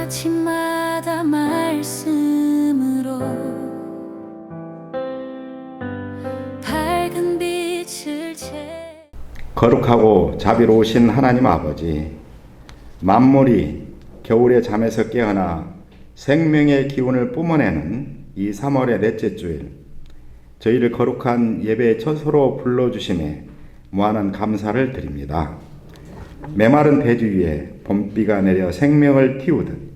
아침마다 말씀으로 밝은 빛을 거룩하고 자비로우신 하나님 아버지, 만물이 겨울의 잠에서 깨어나 생명의 기운을 뿜어내는 이 3월의 넷째 주일, 저희를 거룩한 예배의 처소로 불러주심에 무한한 감사를 드립니다. 메마른 대지 위에 봄비가 내려 생명을 틔우듯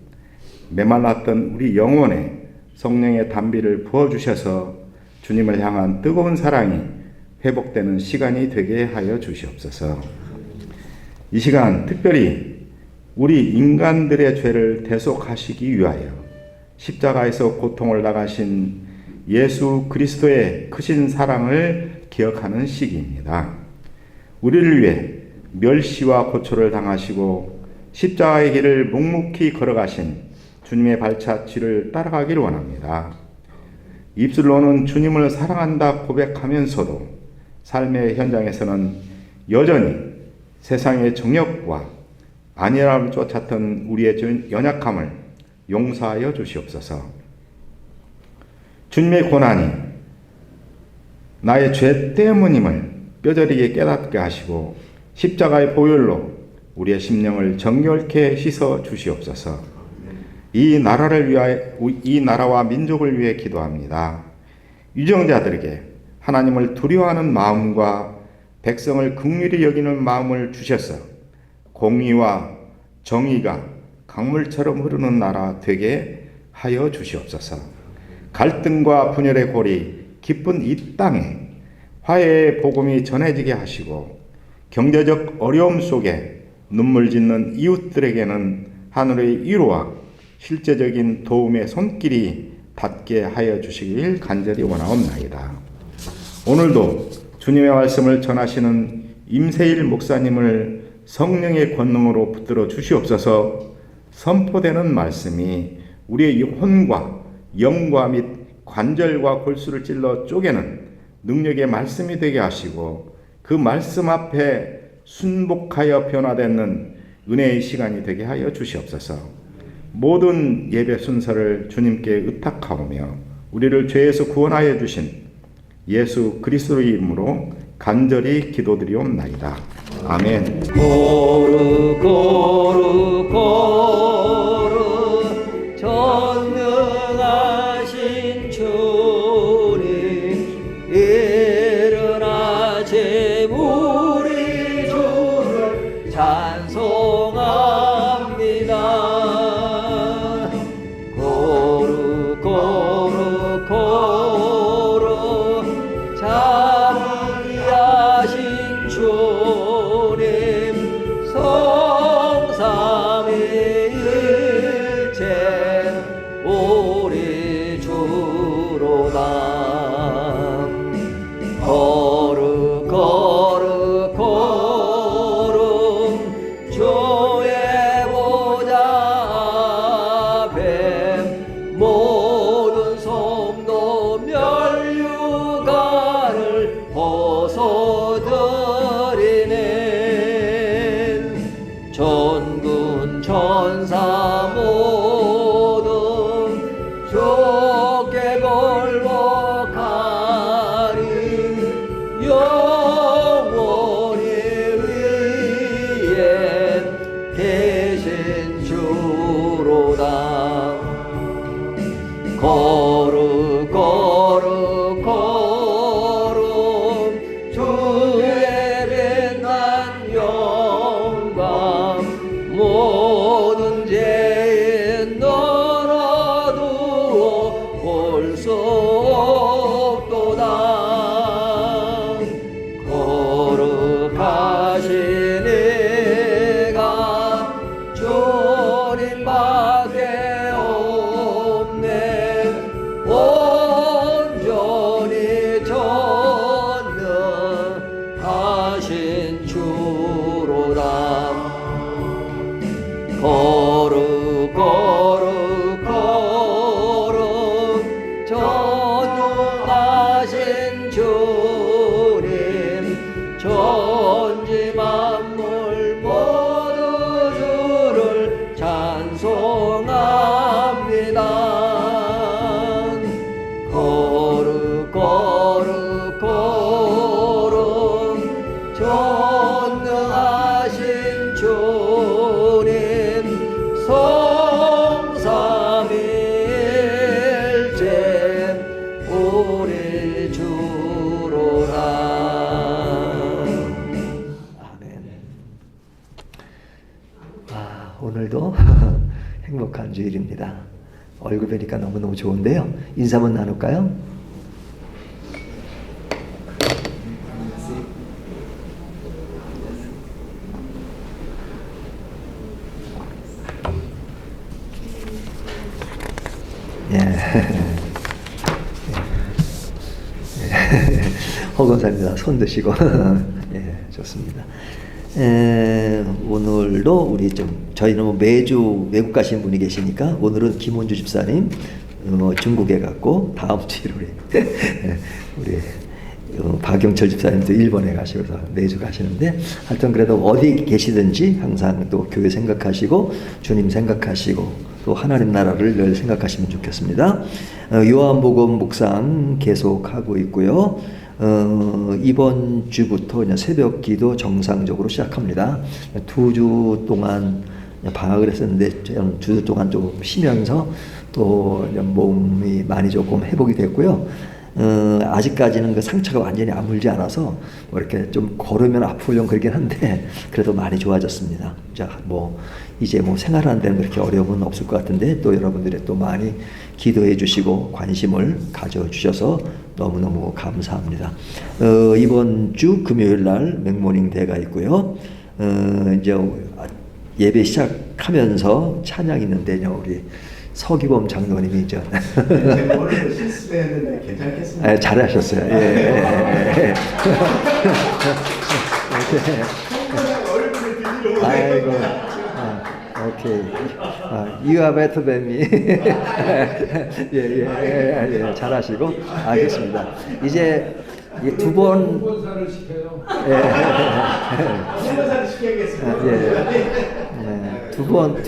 메말랐던 우리 영혼에 성령의 단비를 부어주셔서 주님을 향한 뜨거운 사랑이 회복되는 시간이 되게 하여 주시옵소서. 이 시간 특별히 우리 인간들의 죄를 대속하시기 위하여 십자가에서 고통을 당하신 예수 그리스도의 크신 사랑을 기억하는 시기입니다. 우리를 위해 멸시와 고초를 당하시고 십자가의 길을 묵묵히 걸어가신 주님의 발자취를 따라가기를 원합니다. 입술로는 주님을 사랑한다 고백하면서도 삶의 현장에서는 여전히 세상의 정욕과 안일함을 쫓았던 우리의 연약함을 용서하여 주시옵소서. 주님의 고난이 나의 죄 때문임을 뼈저리게 깨닫게 하시고 십자가의 보혈로 우리의 심령을 정결케 씻어 주시옵소서. 이 나라와 민족을 위해 기도합니다. 유정자들에게 하나님을 두려워하는 마음과 백성을 긍휼히 여기는 마음을 주셔서 공의와 정의가 강물처럼 흐르는 나라 되게 하여 주시옵소서. 갈등과 분열의 골이 깊은 이 땅에 화해의 복음이 전해지게 하시고 경제적 어려움 속에 눈물 짓는 이웃들에게는 하늘의 위로와 실제적인 도움의 손길이 닿게 하여 주시길 간절히 원하옵나이다. 오늘도 주님의 말씀을 전하시는 임세일 목사님을 성령의 권능으로 붙들어 주시옵소서. 선포되는 말씀이 우리의 혼과 영과 및 관절과 골수를 찔러 쪼개는 능력의 말씀이 되게 하시고 그 말씀 앞에 순복하여 변화되는 은혜의 시간이 되게 하여 주시옵소서. 모든 예배 순서를 주님께 의탁하오며 우리를 죄에서 구원하여 주신 예수 그리스도의 이름으로 간절히 기도드리옵나이다. 아멘. 고루 고루 고루 전능하신 주님 일어나 제물이 주를 찬송합니다. 고루 고루 고루 자비하신 주님 성삼위일 행복한 주일입니다. 얼굴 뵈니까 너무너무 좋은데요. 인사 한번 나눌까요? 예. 허건사입니다. 손 드시고. 예, 좋습니다. 오늘도 우리 저희는 뭐 매주 외국 가시는 분이 계시니까 오늘은 김원주 집사님 중국에 갔고 다음 주 일요일에 우리 박영철 집사님도 일본에 가시고서 매주 가시는데 하여튼 그래도 어디 계시든지 항상 또 교회 생각하시고 주님 생각하시고 또 하나님 나라를 늘 생각하시면 좋겠습니다. 요한복음 묵상 계속하고 있고요. 이번 주부터 이제 새벽 기도 정상적으로 시작합니다. 2주 동안 방학을 했었는데 2주 동안 좀 쉬면서 또 몸이 많이 조금 회복이 됐고요. 아직까지는 그 상처가 완전히 아물지 않아서 뭐 이렇게 좀 걸으면 아프려고 그러긴 한데 그래도 많이 좋아졌습니다. 자, 이제 생활하는 데는 그렇게 어려움은 없을 것 같은데 또 여러분들이 또 많이 기도해 주시고 관심을 가져 주셔서 너무너무 감사합니다. 이번 주 금요일 날 맥모닝 대가 있고요. 이제 예배 시작하면서 찬양이 있는데요. 우리 서기범 장로님이 오늘 실수했는데 괜찮겠습니까? 잘하셨어요. 예. 아이고. 오케이. You are better than me. 예, 잘하시고. 알겠습니다. 이제 두 번. 본사를 시켜요. 본사를 시켜야겠습니다. 두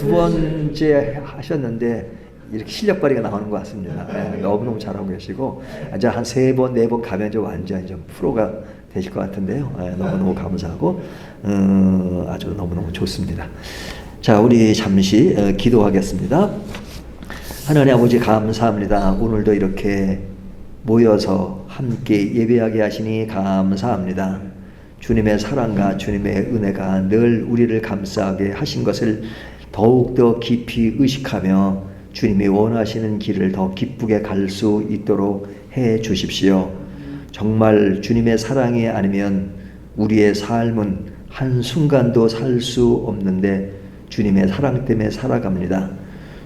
번째 하셨는데 이렇게 실력 발휘가 나오는 것 같습니다. 너무너무 잘하고 계시고 이제 한 3번, 4번 가면 좀 완전히 좀 프로가 되실 것 같은데요. 너무너무 감사하고 아주 너무너무 좋습니다. 자, 우리 잠시 기도하겠습니다. 하나님 아버지 감사합니다. 오늘도 이렇게 모여서 함께 예배하게 하시니 감사합니다. 주님의 사랑과 주님의 은혜가 늘 우리를 감싸게 하신 것을 더욱더 깊이 의식하며 주님이 원하시는 길을 더 기쁘게 갈 수 있도록 해 주십시오. 정말 주님의 사랑이 아니면 우리의 삶은 한순간도 살 수 없는데 주님의 사랑 때문에 살아갑니다.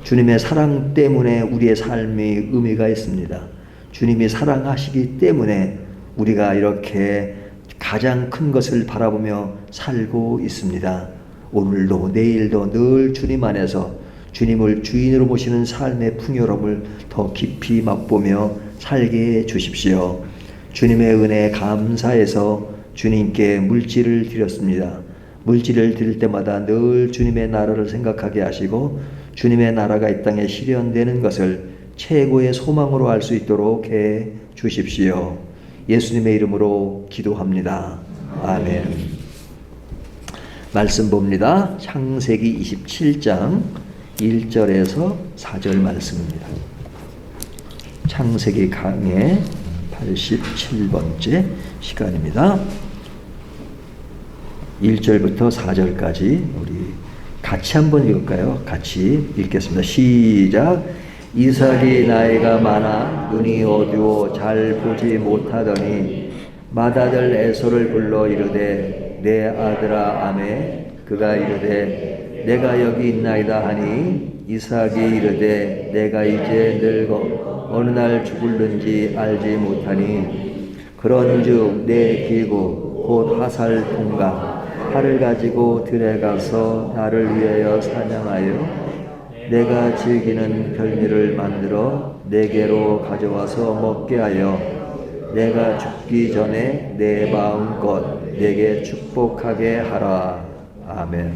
주님의 사랑 때문에 우리의 삶이 의미가 있습니다. 주님이 사랑하시기 때문에 우리가 이렇게 가장 큰 것을 바라보며 살고 있습니다. 오늘도 내일도 늘 주님 안에서 주님을 주인으로 모시는 삶의 풍요로움을 더 깊이 맛보며 살게 해 주십시오. 주님의 은혜에 감사해서 주님께 물질을 드렸습니다. 물질을 드릴 때마다 늘 주님의 나라를 생각하게 하시고 주님의 나라가 이 땅에 실현되는 것을 최고의 소망으로 알 수 있도록 해 주십시오. 예수님의 이름으로 기도합니다. 아멘. 말씀 봅니다. 창세기 27장 1절에서 4절 말씀입니다. 창세기 강의 87번째 시간입니다. 1절부터 4절까지 우리 같이 한번 읽을까요? 같이 읽겠습니다. 시작. 이삭이 나이가 많아 눈이 어두워 잘 보지 못하더니 맏아들 에서를 불러 이르되 내 아들아 아메. 그가 이르되 내가 여기 있나이다 하니 이삭이 이르되 내가 이제 늙어 어느 날 죽을는지 알지 못하니 그런즉 내 기구 곧 하살 통과 활을 가지고 들에 가서 나를 위하여 사냥하여 내가 즐기는 별미를 만들어 내게로 가져와서 먹게 하여 내가 죽기 전에 내 마음껏 내게 축복하게 하라. 아멘.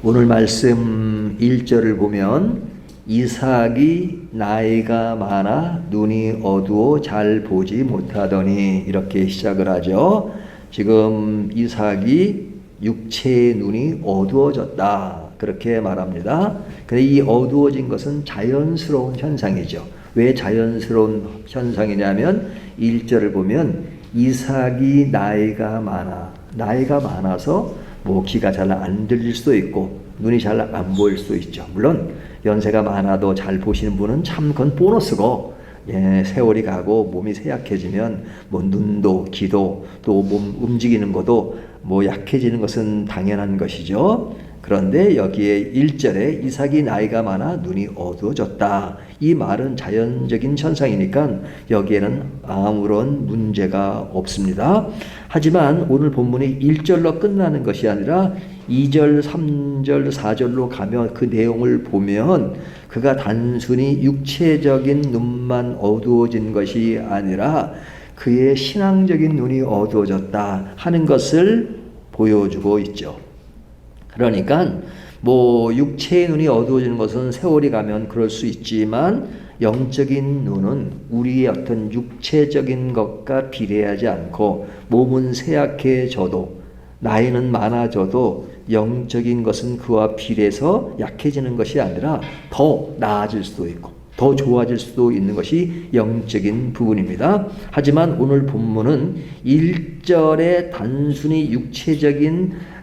오늘 말씀 1절을 보면 이삭이 나이가 많아 눈이 어두워 잘 보지 못하더니 이렇게 시작을 하죠. 지금 이삭이 육체의 눈이 어두워졌다 그렇게 말합니다. 근데 이 어두워진 것은 자연스러운 현상이죠. 왜 자연스러운 현상이냐면 1절을 보면 이삭이 나이가 많아서 뭐 귀가 잘 안 들릴 수도 있고 눈이 잘 안 보일 수도 있죠. 물론 연세가 많아도 잘 보시는 분은 참 그건 보너스고, 예, 세월이 가고 몸이 쇠약해지면 뭐 눈도 귀도 또 몸 움직이는 것도 뭐 약해지는 것은 당연한 것이죠. 그런데 여기에 1절에 이삭이 나이가 많아 눈이 어두워졌다. 이 말은 자연적인 현상이니까 여기에는 아무런 문제가 없습니다. 하지만 오늘 본문이 1절로 끝나는 것이 아니라 2절, 3절, 4절로 가면 그 내용을 보면 그가 단순히 육체적인 눈만 어두워진 것이 아니라 그의 신앙적인 눈이 어두워졌다 하는 것을 보여주고 있죠. 그러니까 뭐 육체의 눈이 어두워지는 것은 세월이 가면 그럴 수 있지만 영적인 눈은 우리의 어떤 육체적인 것과 비례하지 않고 몸은 쇠약해져도 나이는 많아져도 영적인 것은 그와 비례해서 약해지는 것이 아니라 더 나아질 수도 있고 더 좋아질 수도 있는 것이 영적인 부분입니다. 하지만 오늘 본문은 1절에 단순히 육체적인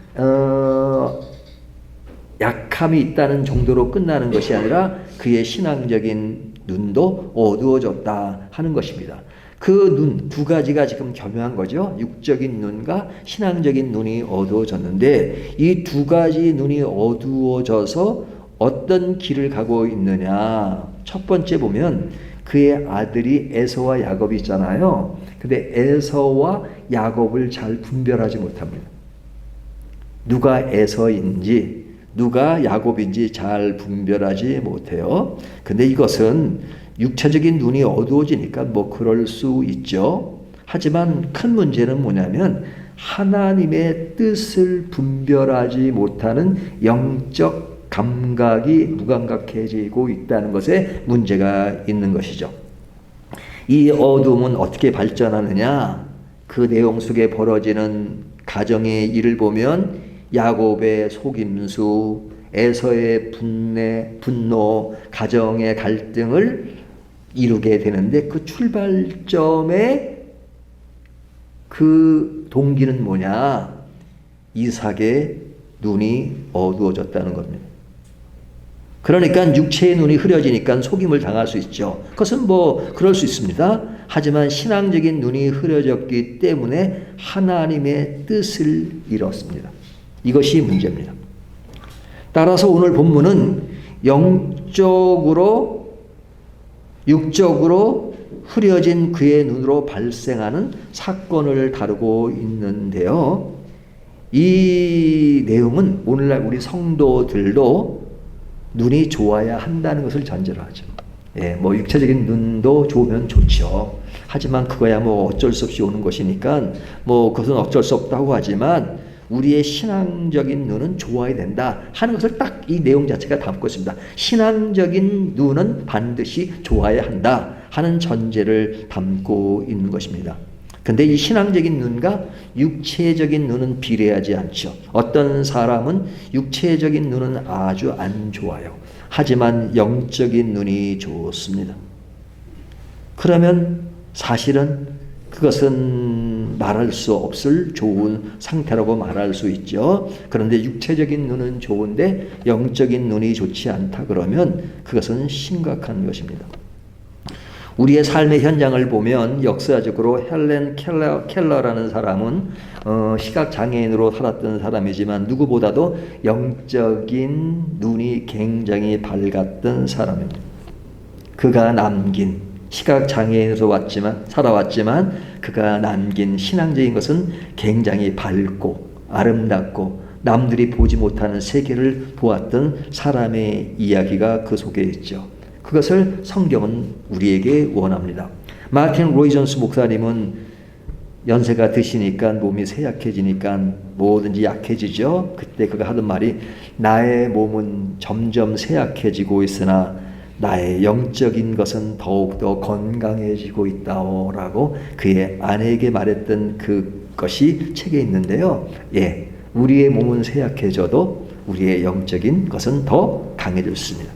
약함이 있다는 정도로 끝나는 것이 아니라 그의 신앙적인 눈도 어두워졌다 하는 것입니다. 그 눈 두 가지가 지금 겸용한 거죠. 육적인 눈과 신앙적인 눈이 어두워졌는데 이 두 가지 눈이 어두워져서 어떤 길을 가고 있느냐. 첫 번째 보면 그의 아들이 에서와 야곱이 있잖아요. 근데 에서와 야곱을 잘 분별하지 못합니다. 누가 에서인지 누가 야곱인지 잘 분별하지 못해요. 근데 이것은 육체적인 눈이 어두워지니까 뭐 그럴 수 있죠. 하지만 큰 문제는 뭐냐면 하나님의 뜻을 분별하지 못하는 영적 감각이 무감각해지고 있다는 것에 문제가 있는 것이죠. 이 어둠은 어떻게 발전하느냐? 그 내용 속에 벌어지는 가정의 일을 보면 야곱의 속임수, 에서의 분노, 가정의 갈등을 이루게 되는데 그 출발점의 그 동기는 뭐냐? 이삭의 눈이 어두워졌다는 겁니다. 그러니까 육체의 눈이 흐려지니까 속임을 당할 수 있죠. 그것은 뭐 그럴 수 있습니다. 하지만 신앙적인 눈이 흐려졌기 때문에 하나님의 뜻을 잃었습니다. 이것이 문제입니다. 따라서 오늘 본문은 영적으로 육적으로 흐려진 그의 눈으로 발생하는 사건을 다루고 있는데요. 이 내용은 오늘날 우리 성도들도 눈이 좋아야 한다는 것을 전제로 하죠. 예, 뭐 육체적인 눈도 좋으면 좋죠. 하지만 그거야 뭐 어쩔 수 없이 오는 것이니까 뭐 그것은 어쩔 수 없다고 하지만 우리의 신앙적인 눈은 좋아야 된다 하는 것을 딱 이 내용 자체가 담고 있습니다. 신앙적인 눈은 반드시 좋아야 한다 하는 전제를 담고 있는 것입니다. 근데 이 신앙적인 눈과 육체적인 눈은 비례하지 않죠. 어떤 사람은 육체적인 눈은 아주 안 좋아요. 하지만 영적인 눈이 좋습니다. 그러면 사실은 그것은 말할 수 없을 좋은 상태라고 말할 수 있죠. 그런데 육체적인 눈은 좋은데 영적인 눈이 좋지 않다 그러면 그것은 심각한 것입니다. 우리의 삶의 현장을 보면 역사적으로 헬렌 켈러라는 사람은 시각장애인으로 살았던 사람이지만 누구보다도 영적인 눈이 굉장히 밝았던 사람입니다. 그가 남긴 시각장애인으로 살아왔지만 그가 남긴 신앙적인 것은 굉장히 밝고 아름답고 남들이 보지 못하는 세계를 보았던 사람의 이야기가 그 속에 있죠. 그것을 성경은 우리에게 원합니다. 마틴 로이존스 목사님은 연세가 드시니까 몸이 쇠약해지니까 뭐든지 약해지죠. 그때 그가 하던 말이 나의 몸은 점점 쇠약해지고 있으나 나의 영적인 것은 더욱더 건강해지고 있다라고 그의 아내에게 말했던 그것이 책에 있는데요. 예, 우리의 몸은 쇠약해져도 우리의 영적인 것은 더 강해졌습니다.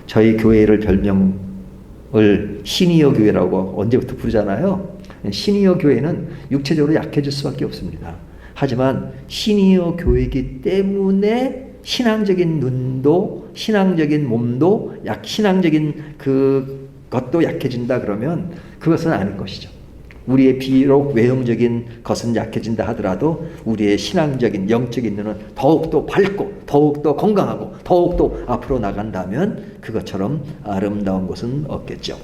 저희 교회를 별명을 시니어 교회라고 언제부터 부르잖아요. 시니어 교회는 육체적으로 약해질 수밖에 없습니다. 하지만 시니어 교회이기 때문에 신앙적인 눈도, 신앙적인 몸도, 신앙적인 그것도 약해진다 그러면 그것은 아닌 것이죠. 우리의 비록 외형적인 것은 약해진다 하더라도 우리의 신앙적인 영적인 눈은 더욱더 밝고 더욱더 건강하고 더욱더 앞으로 나간다면 그것처럼 아름다운 것은 없겠죠.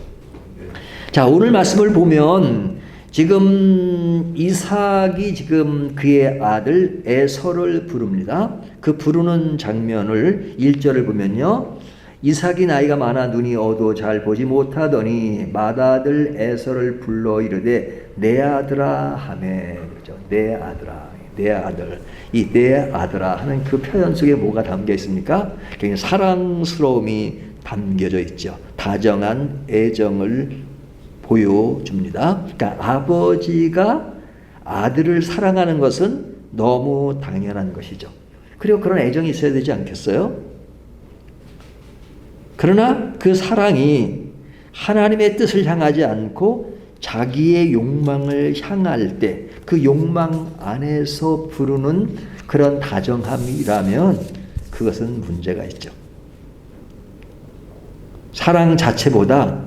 자, 오늘 말씀을 보면 지금 이삭이 지금 그의 아들 에서를 부릅니다. 그 부르는 장면을 1절을 보면요. 이삭이 나이가 많아 눈이 어두워 잘 보지 못하더니 맏아들 에서를 불러 이르되 내 아들아 하매. 그렇죠? 내 아들아, 내 아들. 이 내 아들아 하는 그 표현 속에 뭐가 담겨 있습니까? 굉장히 사랑스러움이 담겨져 있죠. 다정한 애정을 보여줍니다. 그러니까 아버지가 아들을 사랑하는 것은 너무 당연한 것이죠. 그리고 그런 애정이 있어야 되지 않겠어요? 그러나 그 사랑이 하나님의 뜻을 향하지 않고 자기의 욕망을 향할 때 그 욕망 안에서 부르는 그런 다정함이라면 그것은 문제가 있죠. 사랑 자체보다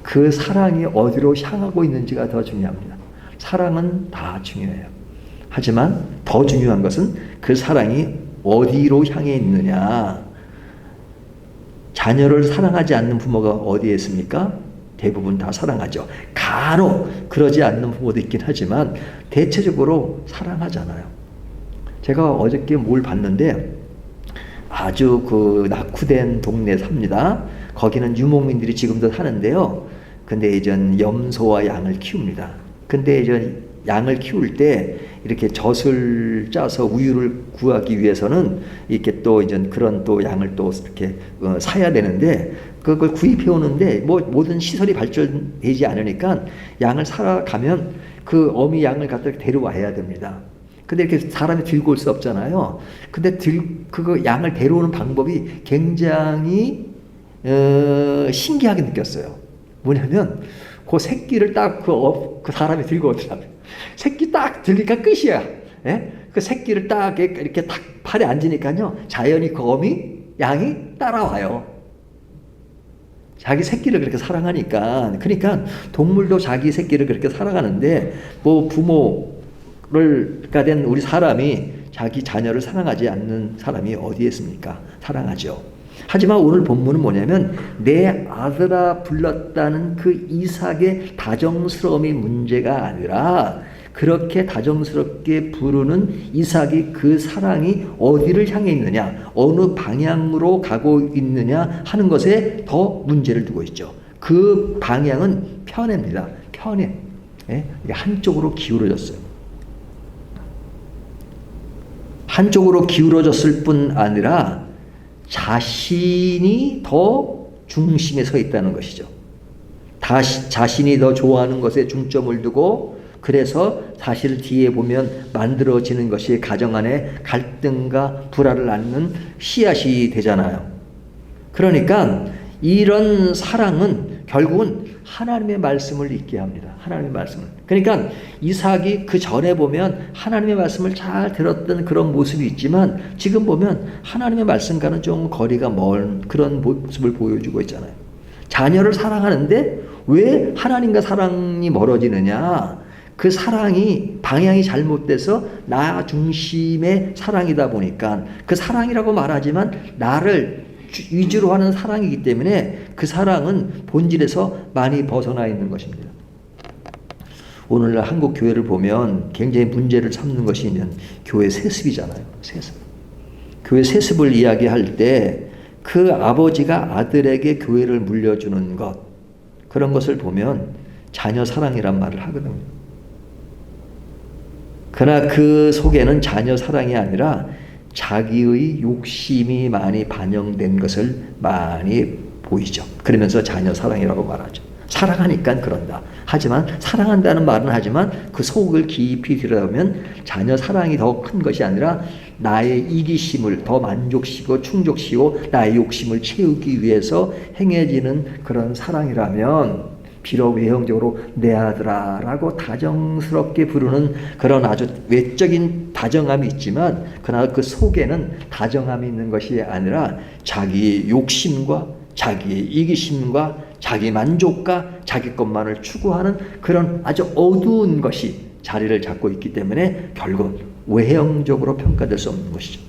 그 사랑이 어디로 향하고 있는지가 더 중요합니다. 사랑은 다 중요해요. 하지만 더 중요한 것은 그 사랑이 어디로 향해 있느냐. 자녀를 사랑하지 않는 부모가 어디에 있습니까? 대부분 다 사랑하죠. 간혹 그러지 않는 부모도 있긴 하지만 대체적으로 사랑하잖아요. 제가 어저께 뭘 봤는데 아주 그 낙후된 동네 삽니다. 거기는 유목민들이 지금도 사는데요. 근데 이전 염소와 양을 키웁니다. 근데 이전 양을 키울 때 이렇게 젖을 짜서 우유를 구하기 위해서는 이렇게 또 이제 그런 또 양을 또 이렇게 사야 되는데 그걸 구입해 오는데 뭐 모든 시설이 발전되지 않으니까 양을 사러 가면 그 어미 양을 갖다 데려와야 됩니다. 근데 이렇게 사람이 들고 올 수 없잖아요. 근데 그거 양을 데려오는 방법이 굉장히 신기하게 느꼈어요. 뭐냐면 그 새끼를 딱 그 사람이 들고 오더라고요. 새끼 딱 들니까 끝이야. 예? 그 새끼를 딱 이렇게 딱 팔에 앉으니까요. 자연히 그 어미 양이 따라와요. 자기 새끼를 그렇게 사랑하니까. 그러니까 동물도 자기 새끼를 그렇게 사랑하는데 뭐 부모가 된 우리 사람이 자기 자녀를 사랑하지 않는 사람이 어디에 있습니까? 사랑하죠. 하지만 오늘 본문은 뭐냐면 내 아들아 불렀다는 그 이삭의 다정스러움이 문제가 아니라 그렇게 다정스럽게 부르는 이삭이 그 사랑이 어디를 향해 있느냐, 어느 방향으로 가고 있느냐 하는 것에 더 문제를 두고 있죠. 그 방향은 편애입니다. 편애. 예? 한쪽으로 기울어졌어요. 한쪽으로 기울어졌을 뿐 아니라 자신이 더 중심에 서 있다는 것이죠. 자신이 더 좋아하는 것에 중점을 두고 그래서 사실 뒤에 보면 만들어지는 것이 가정 안에 갈등과 불화를 낳는 씨앗이 되잖아요. 그러니까 이런 사랑은 결국은 하나님의 말씀을 잊게 합니다. 하나님의 말씀을. 그러니까 이삭이 그 전에 보면 하나님의 말씀을 잘 들었던 그런 모습이 있지만 지금 보면 하나님의 말씀과는 좀 거리가 먼 그런 모습을 보여주고 있잖아요. 자녀를 사랑하는데 왜 하나님과 사랑이 멀어지느냐? 그 사랑이 방향이 잘못돼서 나 중심의 사랑이다 보니까 그 사랑이라고 말하지만 나를 위주로 하는 사랑이기 때문에 그 사랑은 본질에서 많이 벗어나 있는 것입니다. 오늘날 한국 교회를 보면 굉장히 문제를 삼는 것이 있는 교회 세습이잖아요. 세습. 교회 세습을 이야기할 때 그 아버지가 아들에게 교회를 물려주는 것 그런 것을 보면 자녀 사랑이란 말을 하거든요. 그러나 그 속에는 자녀 사랑이 아니라 자기의 욕심이 많이 반영된 것을 많이 보이죠. 그러면서 자녀 사랑이라고 말하죠. 사랑하니까 그런다. 하지만 사랑한다는 말은 하지만 그 속을 깊이 들여다보면 자녀 사랑이 더 큰 것이 아니라 나의 이기심을 더 만족시키고 충족시키고 나의 욕심을 채우기 위해서 행해지는 그런 사랑이라면 비록 외형적으로 내 아들아 라고 다정스럽게 부르는 그런 아주 외적인 다정함이 있지만 그러나 그 속에는 다정함이 있는 것이 아니라 자기의 욕심과 자기의 이기심과 자기 만족과 자기 것만을 추구하는 그런 아주 어두운 것이 자리를 잡고 있기 때문에 결국 외형적으로 평가될 수 없는 것이죠.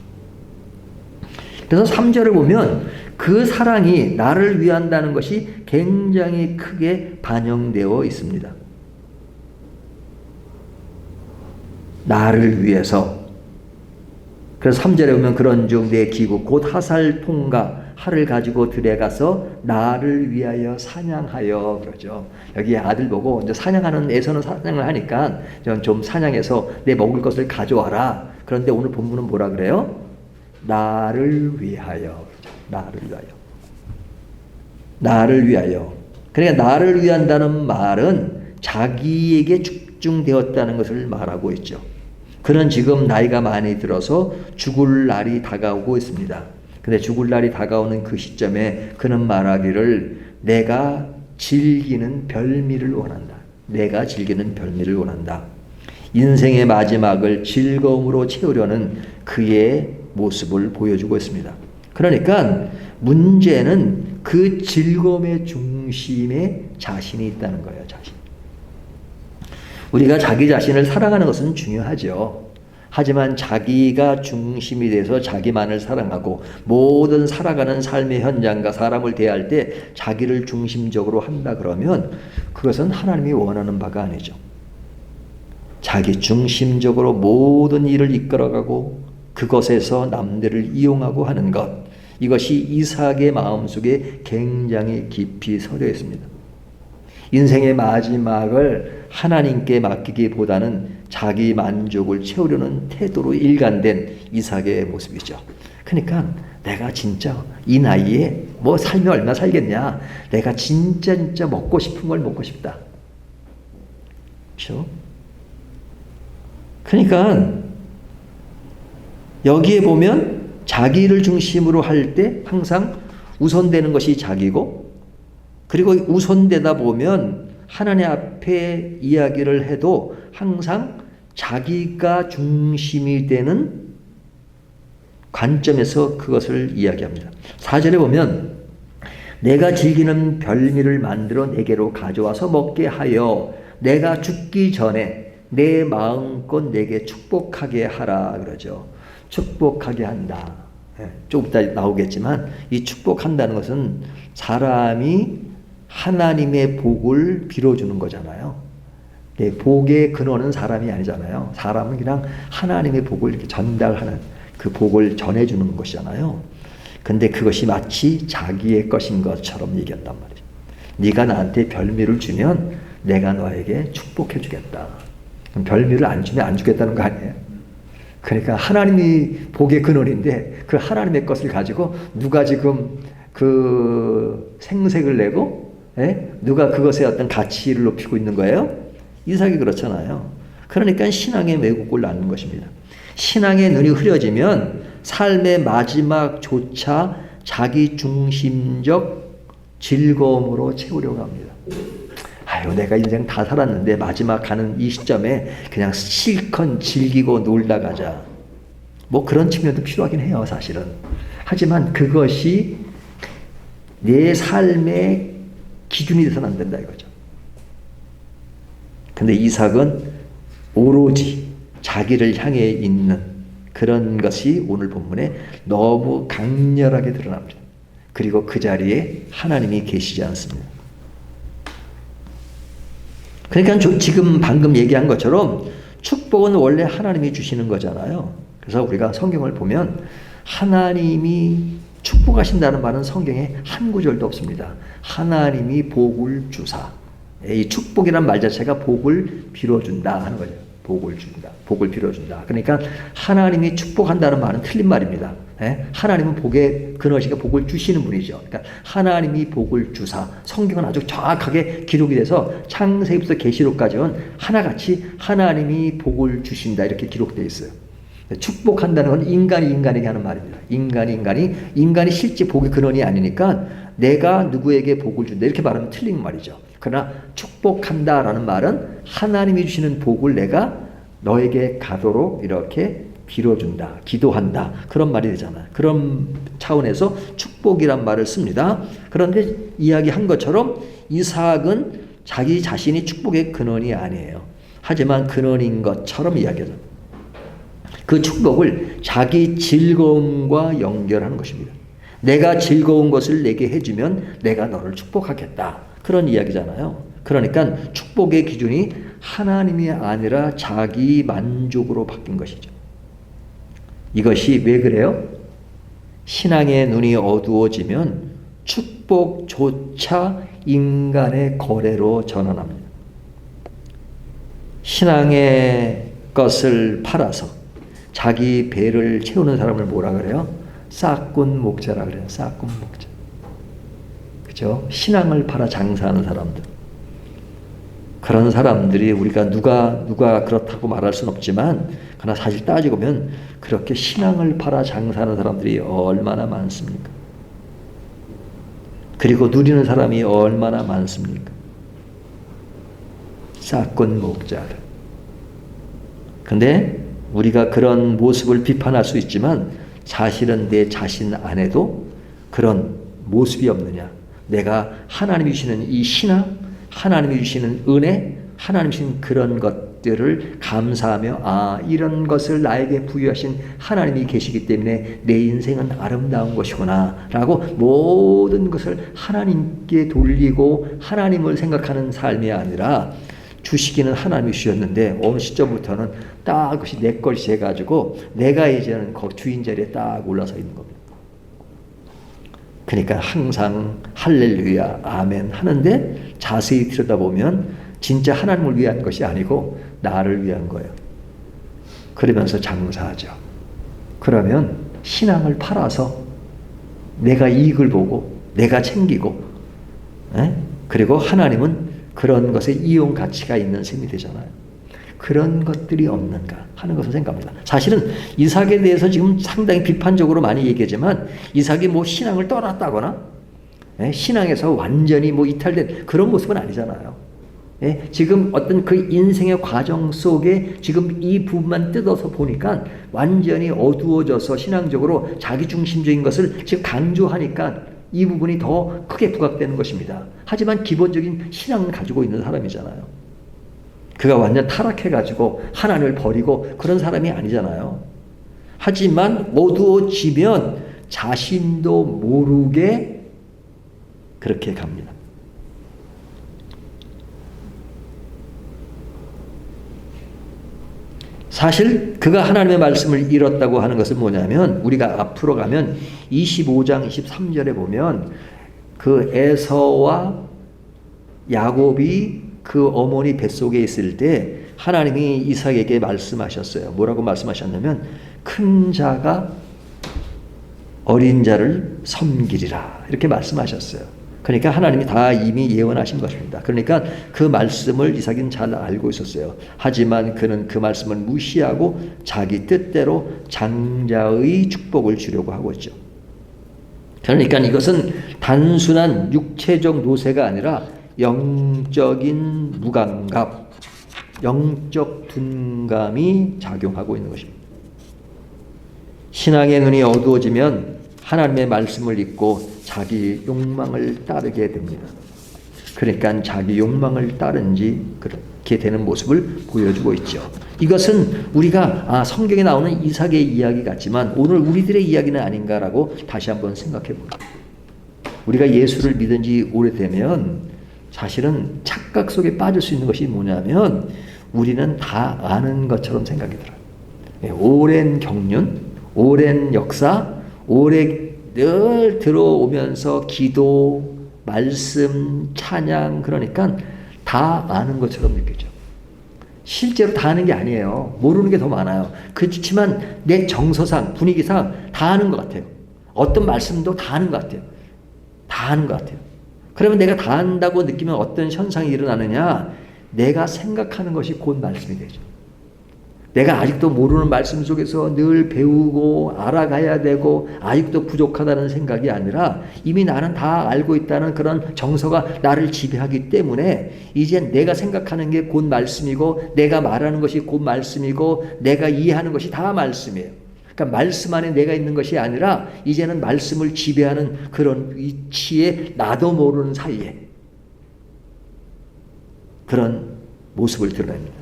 그래서 3절을 보면 그 사랑이 나를 위한다는 것이 굉장히 크게 반영되어 있습니다. 나를 위해서. 그래서 3절에 보면 그런즉 내 기구 곧 하살 통과 활을 가지고 들어가서 나를 위하여 사냥하여 그러죠. 여기 아들 보고 이제 사냥하는 에서는 사냥을 하니까 좀 사냥해서 내 먹을 것을 가져와라. 그런데 오늘 본문은 뭐라 그래요? 나를 위하여. 나를 위하여. 나를 위하여. 그러니까 나를 위한다는 말은 자기에게 집중되었다는 것을 말하고 있죠. 그는 지금 나이가 많이 들어서 죽을 날이 다가오고 있습니다. 근데 죽을 날이 다가오는 그 시점에 그는 말하기를 내가 즐기는 별미를 원한다. 내가 즐기는 별미를 원한다. 인생의 마지막을 즐거움으로 채우려는 그의 모습을 보여주고 있습니다. 그러니까 문제는 그 즐거움의 중심에 자신이 있다는 거예요. 자신. 우리가 자기 자신을 사랑하는 것은 중요하죠. 하지만 자기가 중심이 돼서 자기만을 사랑하고 모든 살아가는 삶의 현장과 사람을 대할 때 자기를 중심적으로 한다 그러면 그것은 하나님이 원하는 바가 아니죠. 자기 중심적으로 모든 일을 이끌어가고 그것에서 남들을 이용하고 하는 것, 이것이 이삭의 마음속에 굉장히 깊이 서려 있습니다. 인생의 마지막을 하나님께 맡기기보다는 자기 만족을 채우려는 태도로 일관된 이삭의 모습이죠. 그러니까 내가 진짜 이 나이에 뭐 살면 얼마 살겠냐, 내가 진짜 먹고 싶은 걸 먹고 싶다. 그렇죠? 그러니까 여기에 보면 자기를 중심으로 할 때 항상 우선되는 것이 자기고, 그리고 우선되다 보면 하나님 앞에 이야기를 해도 항상 자기가 중심이 되는 관점에서 그것을 이야기합니다. 4절에 보면 내가 즐기는 별미를 만들어 내게로 가져와서 먹게 하여 내가 죽기 전에 내 마음껏 내게 축복하게 하라 그러죠. 축복하게 한다. 조금 이따 나오겠지만 이 축복한다는 것은 사람이 하나님의 복을 빌어주는 거잖아요. 복의 근원은 사람이 아니잖아요. 사람은 그냥 하나님의 복을 이렇게 전달하는, 그 복을 전해주는 것이잖아요. 근데 그것이 마치 자기의 것인 것처럼 얘기한단 말이죠. 네가 나한테 별미를 주면 내가 너에게 축복해 주겠다. 그럼 별미를 안 주면 안 주겠다는 거 아니에요? 그러니까 하나님이 복의 근원인데 그 하나님의 것을 가지고 누가 지금 그 생색을 내고 누가 그것에 어떤 가치를 높이고 있는 거예요? 이삭이 그렇잖아요. 그러니까 신앙의 왜곡을 낳는 것입니다. 신앙의 눈이 흐려지면 삶의 마지막조차 자기 중심적 즐거움으로 채우려고 합니다. 아유, 내가 인생 다 살았는데 마지막 가는 이 시점에 그냥 실컷 즐기고 놀다 가자. 뭐 그런 측면도 필요하긴 해요, 사실은. 하지만 그것이 내 삶의 기준이 돼서는 안 된다 이거죠. 근데 이삭은 오로지 자기를 향해 있는 그런 것이 오늘 본문에 너무 강렬하게 드러납니다. 그리고 그 자리에 하나님이 계시지 않습니다. 그러니까 지금 방금 얘기한 것처럼 축복은 원래 하나님이 주시는 거잖아요. 그래서 우리가 성경을 보면 하나님이 축복하신다는 말은 성경에 한 구절도 없습니다. 하나님이 복을 주사. 이 축복이란 말 자체가 복을 빌어준다 하는 거죠. 복을 준다. 복을 빌어준다. 그러니까 하나님이 축복한다는 말은 틀린 말입니다. 하나님은 복의 근원이시니까 복을 주시는 분이죠. 그러니까 하나님이 복을 주사. 성경은 아주 정확하게 기록이 돼서 창세기부터 계시록까지는 하나같이 하나님이 복을 주신다 이렇게 기록되어 있어요. 축복한다는 건 인간이 인간에게 하는 말입니다. 인간이 실제 복의 근원이 아니니까 내가 누구에게 복을 준다 이렇게 말하면 틀린 말이죠. 그러나 축복한다라는 말은 하나님이 주시는 복을 내가 너에게 가도록 이렇게 빌어준다, 기도한다, 그런 말이 되잖아요. 그런 차원에서 축복이란 말을 씁니다. 그런데 이야기한 것처럼 이삭은 자기 자신이 축복의 근원이 아니에요. 하지만 근원인 것처럼 이야기하죠. 그 축복을 자기 즐거움과 연결하는 것입니다. 내가 즐거운 것을 내게 해주면 내가 너를 축복하겠다, 그런 이야기잖아요. 그러니까 축복의 기준이 하나님이 아니라 자기 만족으로 바뀐 것이죠. 이것이 왜 그래요? 신앙의 눈이 어두워지면 축복조차 인간의 거래로 전환합니다. 신앙의 것을 팔아서 자기 배를 채우는 사람을 뭐라 그래요? 싹군 목자라 그래요. 싹군 목자. 그죠? 신앙을 팔아 장사하는 사람들. 그런 사람들이 우리가 누가 그렇다고 말할 수는 없지만, 그러나 사실 따지고 보면 그렇게 신앙을 팔아 장사하는 사람들이 얼마나 많습니까? 그리고 누리는 사람이 얼마나 많습니까? 싹군 목자들. 근데 우리가 그런 모습을 비판할 수 있지만 사실은 내 자신 안에도 그런 모습이 없느냐. 내가 하나님이 주시는 이 신앙, 하나님이 주시는 은혜, 하나님이 주신 그런 것들을 감사하며 이런 것을 나에게 부여하신 하나님이 계시기 때문에 내 인생은 아름다운 것이구나 라고 모든 것을 하나님께 돌리고 하나님을 생각하는 삶이 아니라, 주시기는 하나님이 주셨는데 어느 시점부터는 딱 그것이 내 것이 해가지고 내가 이제는 그 주인 자리에 딱 올라서 있는 겁니다. 그러니까 항상 할렐루야 아멘 하는데 자세히 들여다보면 진짜 하나님을 위한 것이 아니고 나를 위한 거예요. 그러면서 장사하죠. 그러면 신앙을 팔아서 내가 이익을 보고 내가 챙기고, 그리고 하나님은 그런 것에 이용 가치가 있는 셈이 되잖아요. 그런 것들이 없는가 하는 것을 생각합니다. 사실은 이삭에 대해서 지금 상당히 비판적으로 많이 얘기하지만 이삭이 뭐 신앙을 떠났다거나 신앙에서 완전히 뭐 이탈된 그런 모습은 아니잖아요. 지금 어떤 그 인생의 과정 속에 지금 이 부분만 뜯어서 보니까 완전히 어두워져서 신앙적으로 자기중심적인 것을 지금 강조하니까 이 부분이 더 크게 부각되는 것입니다. 하지만 기본적인 신앙을 가지고 있는 사람이잖아요. 그가 완전 타락해가지고 하나님을 버리고 그런 사람이 아니잖아요. 하지만 어두워지면 자신도 모르게 그렇게 갑니다. 사실 그가 하나님의 말씀을 잃었다고 하는 것은 뭐냐면, 우리가 앞으로 가면 25장 23절에 보면 그 에서와 야곱이 그 어머니 뱃속에 있을 때 하나님이 이삭에게 말씀하셨어요. 뭐라고 말씀하셨냐면 큰 자가 어린 자를 섬기리라, 이렇게 말씀하셨어요. 그러니까 하나님이 다 이미 예언하신 것입니다. 그러니까 그 말씀을 이삭은 잘 알고 있었어요. 하지만 그는 그 말씀을 무시하고 자기 뜻대로 장자의 축복을 주려고 하고 있죠. 그러니까 이것은 단순한 육체적 노쇠가 아니라 영적인 무감각, 영적 둔감이 작용하고 있는 것입니다. 신앙의 눈이 어두워지면 하나님의 말씀을 잊고 자기 욕망을 따르게 됩니다. 그러니까 자기 욕망을 따른지 그렇게 되는 모습을 보여주고 있죠. 이것은 우리가 성경에 나오는 이삭의 이야기 같지만 오늘 우리들의 이야기는 아닌가라고 다시 한번 생각해 봅니다. 우리가 예수를 믿은 지 오래되면 사실은 착각 속에 빠질 수 있는 것이 뭐냐면 우리는 다 아는 것처럼 생각이 들어요. 오랜 경륜, 오랜 역사, 늘 들어오면서 기도, 말씀, 찬양, 그러니까 다 아는 것처럼 느껴져. 실제로 다 아는 게 아니에요. 모르는 게 더 많아요. 그렇지만 내 정서상, 분위기상 다 아는 것 같아요. 어떤 말씀도 다 아는 것 같아요. 다 아는 것 같아요. 그러면 내가 다 안다고 느끼면 어떤 현상이 일어나느냐? 내가 생각하는 것이 곧 말씀이 되죠. 내가 아직도 모르는 말씀 속에서 늘 배우고 알아가야 되고 아직도 부족하다는 생각이 아니라 이미 나는 다 알고 있다는 그런 정서가 나를 지배하기 때문에 이제 내가 생각하는 게 곧 말씀이고 내가 말하는 것이 곧 말씀이고 내가 이해하는 것이 다 말씀이에요. 그러니까 말씀 안에 내가 있는 것이 아니라 이제는 말씀을 지배하는 그런 위치에 나도 모르는 사이에 그런 모습을 드러냅니다.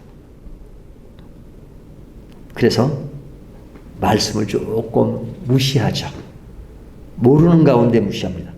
그래서 말씀을 조금 무시하죠. 모르는 가운데 무시합니다.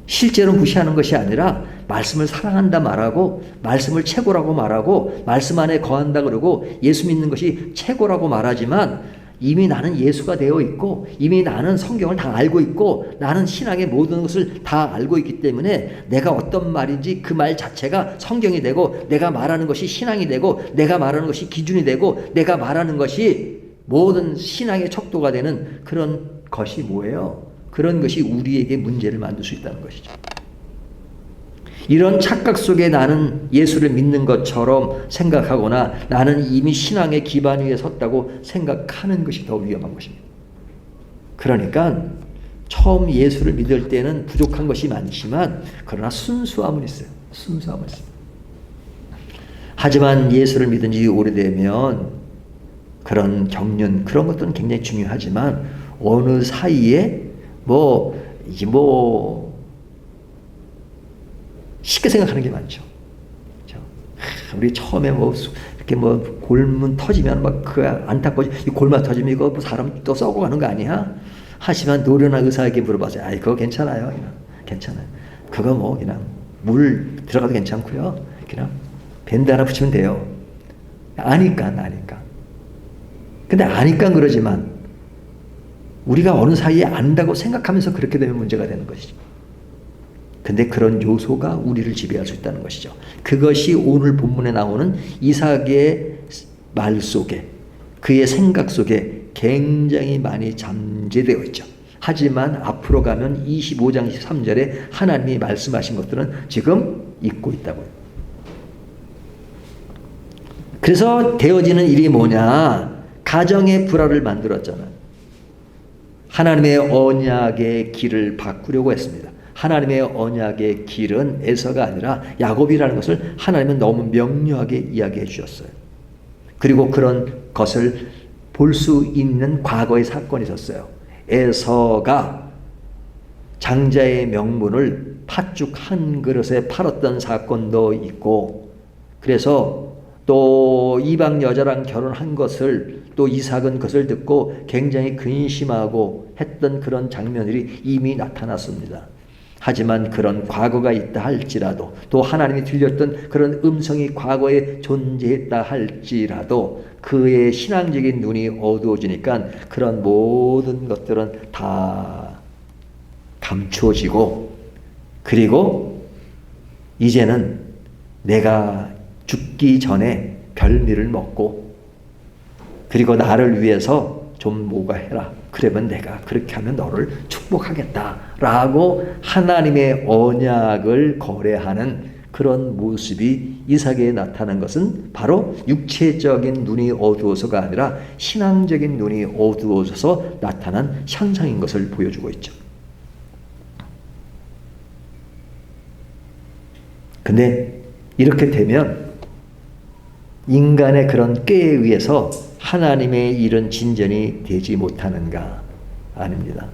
실제로 무시하는 것이 아니라 말씀을 사랑한다 말하고 말씀을 최고라고 말하고 말씀 안에 거한다 그러고 예수 믿는 것이 최고라고 말하지만 이미 나는 예수가 되어 있고 이미 나는 성경을 다 알고 있고 나는 신앙의 모든 것을 다 알고 있기 때문에 내가 어떤 말인지 그 말 자체가 성경이 되고 내가 말하는 것이 신앙이 되고 내가 말하는 것이 기준이 되고 내가 말하는 것이 모든 신앙의 척도가 되는 그런 것이 뭐예요? 그런 것이 우리에게 문제를 만들 수 있다는 것이죠. 이런 착각 속에 나는 예수를 믿는 것처럼 생각하거나 나는 이미 신앙의 기반 위에 섰다고 생각하는 것이 더 위험한 것입니다. 그러니까 처음 예수를 믿을 때는 부족한 것이 많지만 그러나 순수함은 있어요. 순수함은 있어요. 하지만 예수를 믿은 지 오래되면 그런 경륜 그런 것들은 굉장히 중요하지만 어느 사이에 쉽게 생각하는 게 많죠. 그렇죠? 우리 처음에 이렇게 골문 터지면 그 안타까워 이 골마 터지면 이거 사람 또 썩어가는 거 아니야? 하지만 노련한 의사에게 물어봐서 아이 그거 괜찮아요. 그냥 괜찮아요. 그거 그냥 물 들어가도 괜찮고요. 그냥 밴드 하나 붙이면 돼요. 아니까. 근데 아니까 그러지만 우리가 어느 사이에 안다고 생각하면서 그렇게 되면 문제가 되는 것이죠. 근데 그런 요소가 우리를 지배할 수 있다는 것이죠. 그것이 오늘 본문에 나오는 이삭의 말 속에 그의 생각 속에 굉장히 많이 잠재되어 있죠. 하지만 앞으로 가면 25장 13절에 하나님이 말씀하신 것들은 지금 잊고 있다고요. 그래서 되어지는 일이 뭐냐? 가정의 불화를 만들었잖아요. 하나님의 언약의 길을 바꾸려고 했습니다. 하나님의 언약의 길은 에서가 아니라 야곱이라는 것을 하나님은 너무 명료하게 이야기해 주셨어요. 그리고 그런 것을 볼 수 있는 과거의 사건이 있었어요. 에서가 장자의 명분을 팥죽 한 그릇에 팔았던 사건도 있고 그래서 또 이방 여자랑 결혼한 것을 또 이삭은 그것을 듣고 굉장히 근심하고 했던 그런 장면들이 이미 나타났습니다. 하지만 그런 과거가 있다 할지라도 또 하나님이 들렸던 그런 음성이 과거에 존재했다 할지라도 그의 신앙적인 눈이 어두워지니까 그런 모든 것들은 다 감추어지고 그리고 이제는 내가 죽기 전에 별미를 먹고 그리고 나를 위해서 좀 뭐가 해라. 그러면 내가 그렇게 하면 너를 축복하겠다라고 하나님의 언약을 거래하는 그런 모습이 이삭에 나타난 것은 바로 육체적인 눈이 어두워서가 아니라 신앙적인 눈이 어두워져서 나타난 현상인 것을 보여주고 있죠. 근데 이렇게 되면 인간의 그런 꾀에 의해서 하나님의 일은 진전이 되지 못하는가? 아닙니다.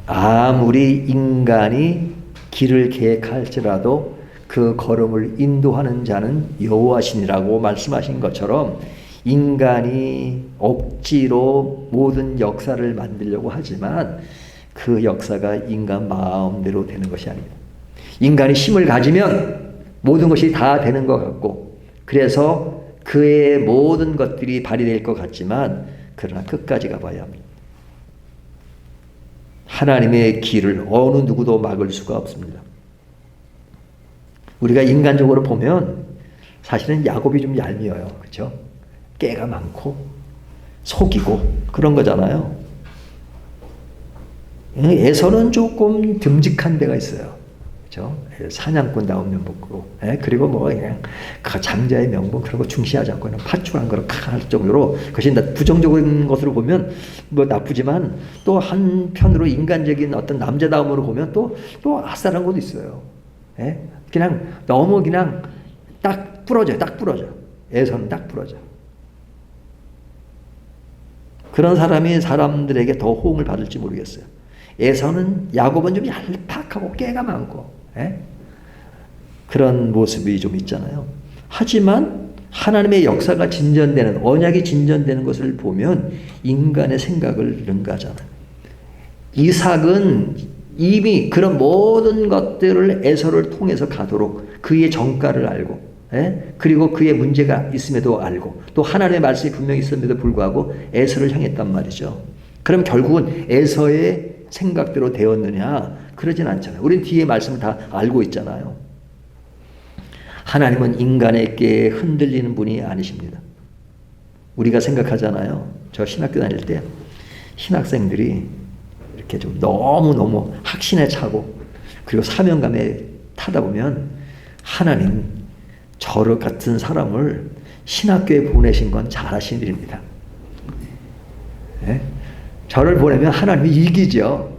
아무리 인간이 길을 계획할지라도 그 걸음을 인도하는 자는 여호와시니라고 말씀하신 것처럼 인간이 억지로 모든 역사를 만들려고 하지만 그 역사가 인간 마음대로 되는 것이 아닙니다. 인간이 힘을 가지면 모든 것이 다 되는 것 같고 그래서 그의 모든 것들이 발휘될 것 같지만 그러나 끝까지 가봐야 합니다. 하나님의 길을 어느 누구도 막을 수가 없습니다. 우리가 인간적으로 보면 사실은 야곱이 좀 얄미워요. 그렇죠? 깨가 많고 속이고 그런 거잖아요. 에서는 조금 듬직한 데가 있어요. 그죠? 사냥꾼다운 면목으로. 그리고 뭐 그냥 그 장자의 명분 그런 거 중시하지 않고 그냥 파출한 거를 할 정도로 그것이 부정적인 것으로 보면 뭐 나쁘지만 또 한편으로 인간적인 어떤 남자다움으로 보면 또 아싸란 것도 있어요. 그냥 너무 그냥 딱 부러져요. 딱 부러져. 에서는 딱 부러져. 그런 사람이 사람들에게 더 호응을 받을지 모르겠어요. 에서는 야곱은 좀 얄팍하고 깨가 많고 그런 모습이 좀 있잖아요. 하지만 하나님의 역사가 진전되는 언약이 진전되는 것을 보면 인간의 생각을 능가하잖아요. 이삭은 이미 그런 모든 것들을 에서를 통해서 가도록 그의 정가를 알고 그리고 그의 문제가 있음에도 알고 또 하나님의 말씀이 분명히 있음에도 불구하고 에서를 향했단 말이죠. 그럼 결국은 에서의 생각대로 되었느냐? 그러진 않잖아요. 우린 뒤에 말씀을 다 알고 있잖아요. 하나님은 인간에게 흔들리는 분이 아니십니다. 우리가 생각하잖아요. 저 신학교 다닐 때 신학생들이 이렇게 좀 너무너무 확신에 차고 그리고 사명감에 타다 보면 하나님 저를 같은 사람을 신학교에 보내신 건 잘하신 일입니다. 저를 보내면 하나님이 이기죠.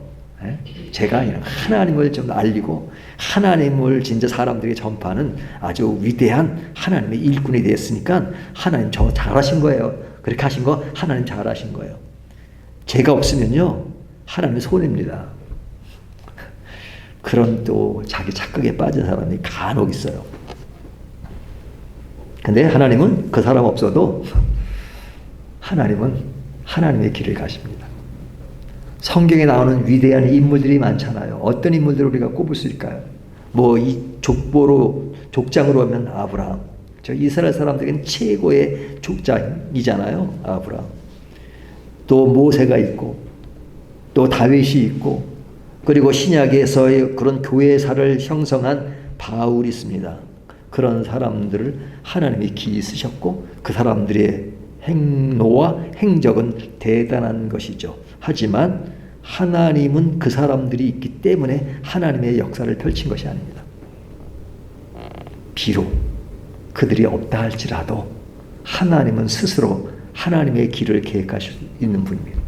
제가 아니라 하나님을 좀 알리고 하나님을 진짜 사람들에게 전파하는 아주 위대한 하나님의 일꾼이 되었으니까 하나님 저 잘하신 거예요. 그렇게 하신 거 하나님 잘하신 거예요. 제가 없으면요 하나님 손해입니다. 그런 또 자기 착각에 빠진 사람이 간혹 있어요. 근데 하나님은 그 사람 없어도 하나님은 하나님의 길을 가십니다. 성경에 나오는 위대한 인물들이 많잖아요. 어떤 인물들을 우리가 꼽을 수 있을까요? 뭐 이 족장으로 하면 아브라함. 저 이스라엘 사람들에게는 최고의 족장이잖아요. 아브라함. 또 모세가 있고 또 다윗이 있고 그리고 신약에서의 그런 교회사를 형성한 바울이 있습니다. 그런 사람들을 하나님이 기이 쓰셨고 그 사람들의 행로와 행적은 대단한 것이죠. 하지만 하나님은 그 사람들이 있기 때문에 하나님의 역사를 펼친 것이 아닙니다. 비록 그들이 없다 할지라도 하나님은 스스로 하나님의 길을 계획하실 수 있는 분입니다.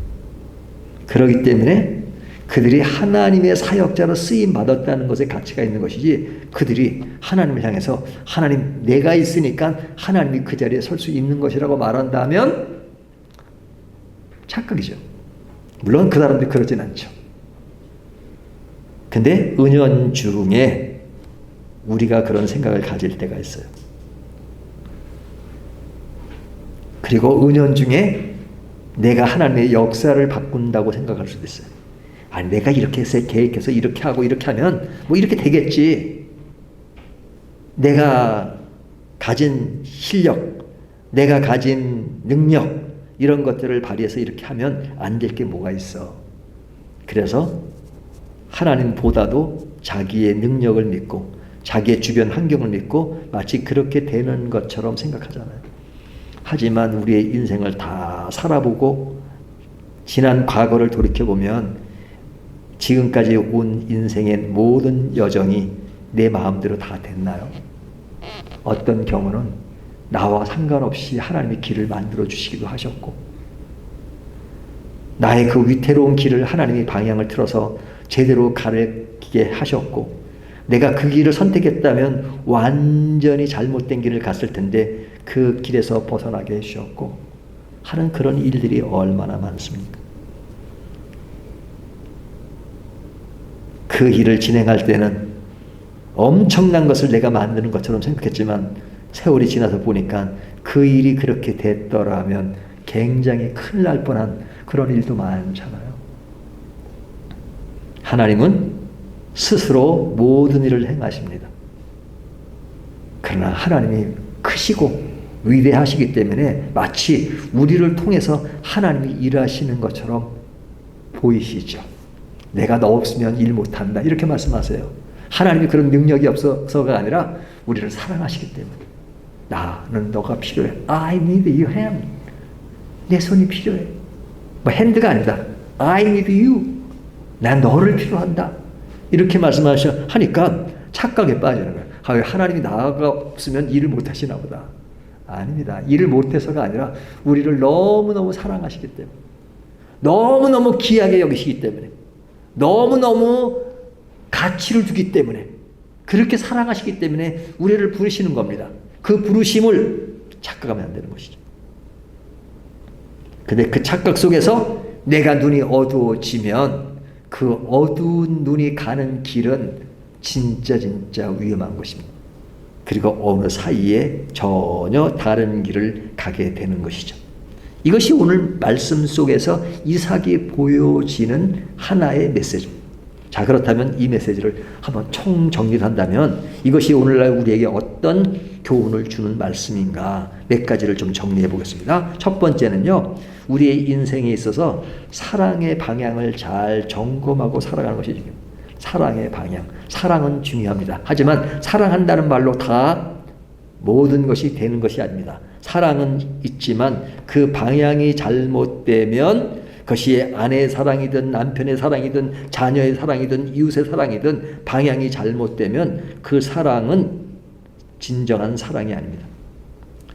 그렇기 때문에 그들이 하나님의 사역자로 쓰임 받았다는 것에 가치가 있는 것이지 그들이 하나님을 향해서 하나님 내가 있으니까 하나님이 그 자리에 설 수 있는 것이라고 말한다면 착각이죠. 물론 그 사람들이 그러진 않죠. 근데 은연중에 우리가 그런 생각을 가질 때가 있어요. 그리고 은연중에 내가 하나님의 역사를 바꾼다고 생각할 수도 있어요. 아니 내가 이렇게 해서 계획해서 이렇게 하고 이렇게 하면 뭐 이렇게 되겠지. 내가 가진 실력, 내가 가진 능력 이런 것들을 발휘해서 이렇게 하면 안 될 게 뭐가 있어. 그래서 하나님보다도 자기의 능력을 믿고 자기의 주변 환경을 믿고 마치 그렇게 되는 것처럼 생각하잖아요. 하지만 우리의 인생을 다 살아보고 지난 과거를 돌이켜보면 지금까지 온 인생의 모든 여정이 내 마음대로 다 됐나요? 어떤 경우는 나와 상관없이 하나님의 길을 만들어 주시기도 하셨고 나의 그 위태로운 길을 하나님이 방향을 틀어서 제대로 가르치게 하셨고 내가 그 길을 선택했다면 완전히 잘못된 길을 갔을 텐데 그 길에서 벗어나게 해주셨고 하는 그런 일들이 얼마나 많습니까? 그 일을 진행할 때는 엄청난 것을 내가 만드는 것처럼 생각했지만 세월이 지나서 보니까 그 일이 그렇게 됐더라면 굉장히 큰일 날 뻔한 그런 일도 많잖아요. 하나님은 스스로 모든 일을 행하십니다. 그러나 하나님이 크시고 위대하시기 때문에 마치 우리를 통해서 하나님이 일하시는 것처럼 보이시죠. 내가 너 없으면 일 못한다 이렇게 말씀하세요. 하나님이 그런 능력이 없어서가 아니라 우리를 사랑하시기 때문에 나는 너가 필요해. I need your hand. 내 손이 필요해. 뭐 핸드가 아니다. I need you. 난 너를 필요한다. 이렇게 말씀하니까 착각에 빠지는 거예요. 아, 하나님이 나가 없으면 일을 못 하시나 보다. 아닙니다. 일을 못해서가 아니라 우리를 너무너무 사랑하시기 때문에, 너무너무 귀하게 여기시기 때문에, 너무너무 가치를 두기 때문에, 그렇게 사랑하시기 때문에 우리를 부르시는 겁니다. 그 부르심을 착각하면 안 되는 것이죠. 근데 그 착각 속에서 내가 눈이 어두워지면 그 어두운 눈이 가는 길은 진짜 위험한 것입니다. 그리고 어느 사이에 전혀 다른 길을 가게 되는 것이죠. 이것이 오늘 말씀 속에서 이삭이 보여지는 하나의 메시지입니다. 자, 그렇다면 이 메시지를 한번 총정리를 한다면 이것이 오늘날 우리에게 어떤 교훈을 주는 말씀인가 몇 가지를 좀 정리해 보겠습니다. 첫 번째는요, 우리의 인생에 있어서 사랑의 방향을 잘 점검하고 살아가는 것이 중요합니다. 사랑의 방향, 사랑은 중요합니다. 하지만 사랑한다는 말로 다 모든 것이 되는 것이 아닙니다. 사랑은 있지만 그 방향이 잘못되면 그것이 아내의 사랑이든 남편의 사랑이든 자녀의 사랑이든 이웃의 사랑이든 방향이 잘못되면 그 사랑은 진정한 사랑이 아닙니다.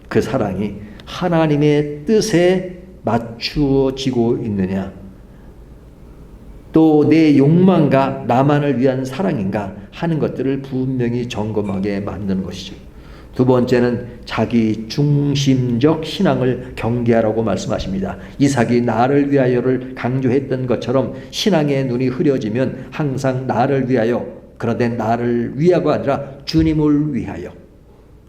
그 사랑이 하나님의 뜻에 맞추어지고 있느냐, 또 내 욕망과 나만을 위한 사랑인가 하는 것들을 분명히 점검하게 만드는 것이죠. 두 번째는 자기 중심적 신앙을 경계하라고 말씀하십니다. 이삭이 나를 위하여를 강조했던 것처럼 신앙의 눈이 흐려지면 항상 나를 위하여, 그런데 나를 위하가 아니라 주님을 위하여,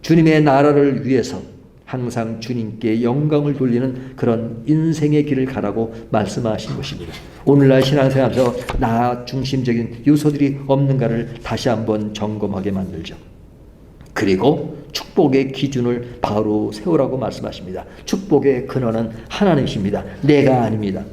주님의 나라를 위해서 항상 주님께 영광을 돌리는 그런 인생의 길을 가라고 말씀하신 것입니다. 오늘날 신앙생활에서 나 중심적인 요소들이 없는가를 다시 한번 점검하게 만들죠. 그리고 축복의 기준을 바로 세우라고 말씀하십니다. 축복의 근원은 하나님이십니다. 내가 아닙니다.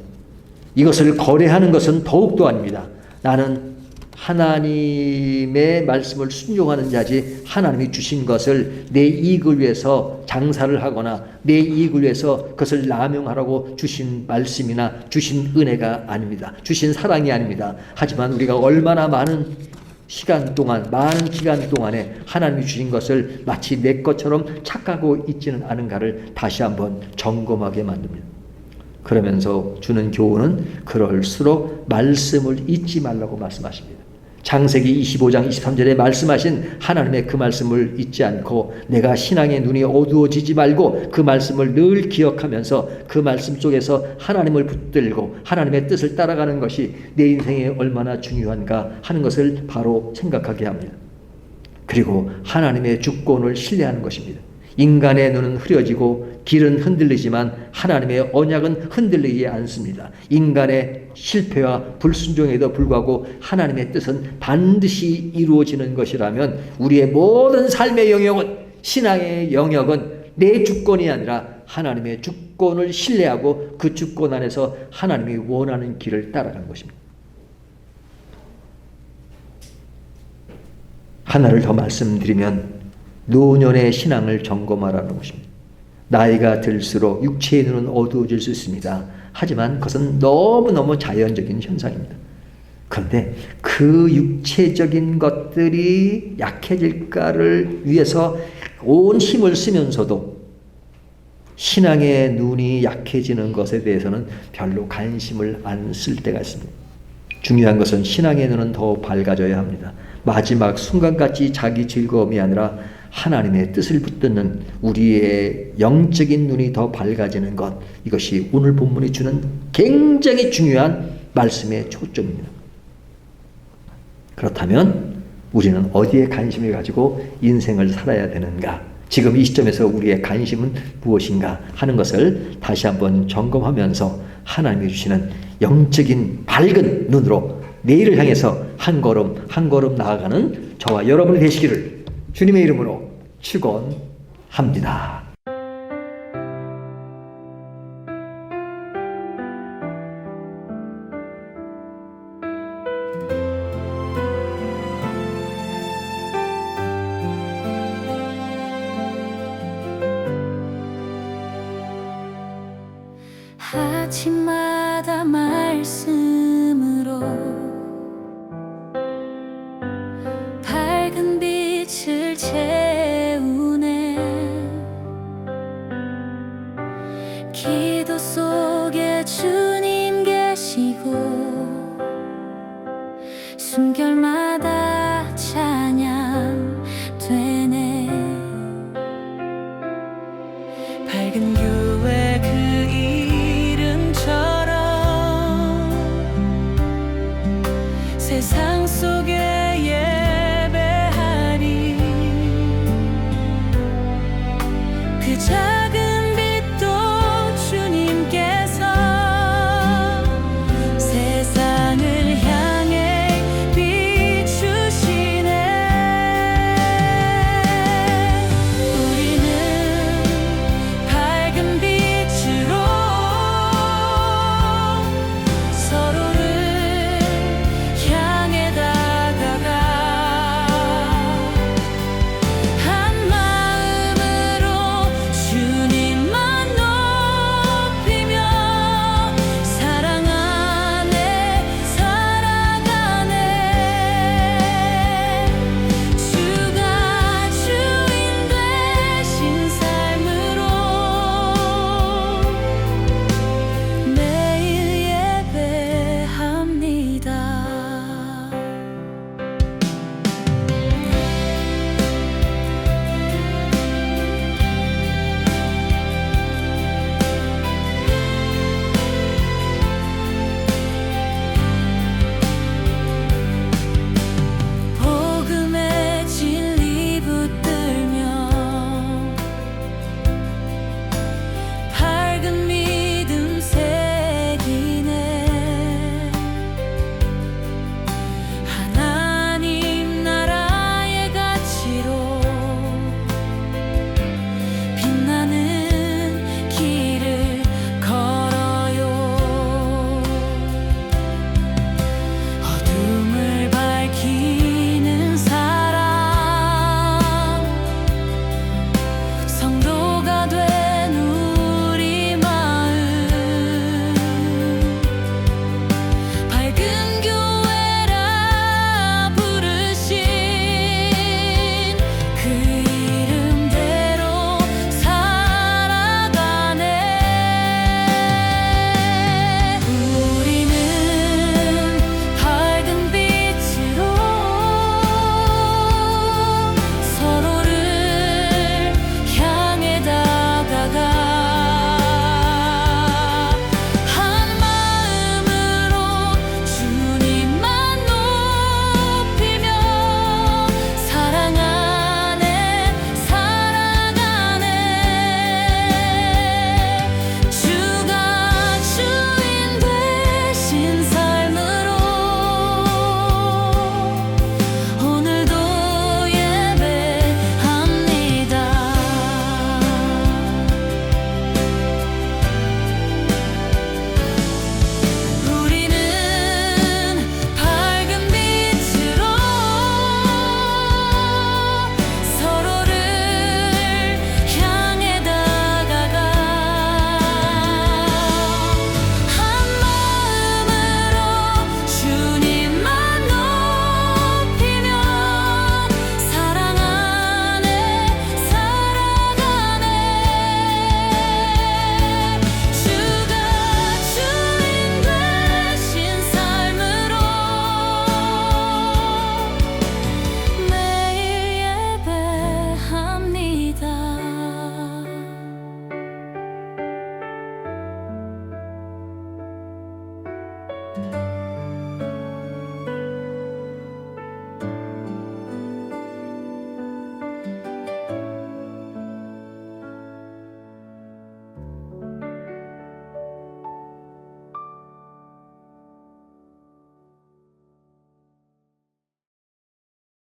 이것을 거래하는 것은 더욱도 아닙니다. 나는 하나님의 말씀을 순종하는 자지 하나님이 주신 것을 내 이익을 위해서 장사를 하거나 내 이익을 위해서 그것을 남용하라고 주신 말씀이나 주신 은혜가 아닙니다. 주신 사랑이 아닙니다. 하지만 우리가 얼마나 많은 기간 동안에 하나님이 주신 것을 마치 내 것처럼 착각하고 있지는 않은가를 다시 한번 점검하게 만듭니다. 그러면서 주는 교훈은 그럴수록 말씀을 잊지 말라고 말씀하십니다. 창세기 25장 23절에 말씀하신 하나님의 그 말씀을 잊지 않고 내가 신앙의 눈이 어두워지지 말고 그 말씀을 늘 기억하면서 그 말씀 속에서 하나님을 붙들고 하나님의 뜻을 따라가는 것이 내 인생에 얼마나 중요한가 하는 것을 바로 생각하게 합니다. 그리고 하나님의 주권을 신뢰하는 것입니다. 인간의 눈은 흐려지고 길은 흔들리지만 하나님의 언약은 흔들리지 않습니다. 인간의 실패와 불순종에도 불구하고 하나님의 뜻은 반드시 이루어지는 것이라면 우리의 모든 삶의 영역은, 신앙의 영역은 내 주권이 아니라 하나님의 주권을 신뢰하고 그 주권 안에서 하나님이 원하는 길을 따라가는 것입니다. 하나를 더 말씀드리면 노년의 신앙을 점검하라는 것입니다. 나이가 들수록 육체의 눈은 어두워질 수 있습니다. 하지만 그것은 너무너무 자연적인 현상입니다. 그런데 그 육체적인 것들이 약해질까를 위해서 온 힘을 쓰면서도 신앙의 눈이 약해지는 것에 대해서는 별로 관심을 안 쓸 때가 있습니다. 중요한 것은 신앙의 눈은 더 밝아져야 합니다. 마지막 순간까지 자기 즐거움이 아니라 하나님의 뜻을 붙드는 우리의 영적인 눈이 더 밝아지는 것, 이것이 오늘 본문이 주는 굉장히 중요한 말씀의 초점입니다. 그렇다면 우리는 어디에 관심을 가지고 인생을 살아야 되는가? 지금 이 시점에서 우리의 관심은 무엇인가 하는 것을 다시 한번 점검하면서 하나님이 주시는 영적인 밝은 눈으로 내일을 향해서 한 걸음 한 걸음 나아가는 저와 여러분이 되시기를 주님의 이름으로 축원합니다. 아침마다 말씀으로 밝은 빛을 채우네. 기도 속에 주님 계시고 숨결마다 찬양 되네. 밝은 교회 그 이름처럼 세상 속에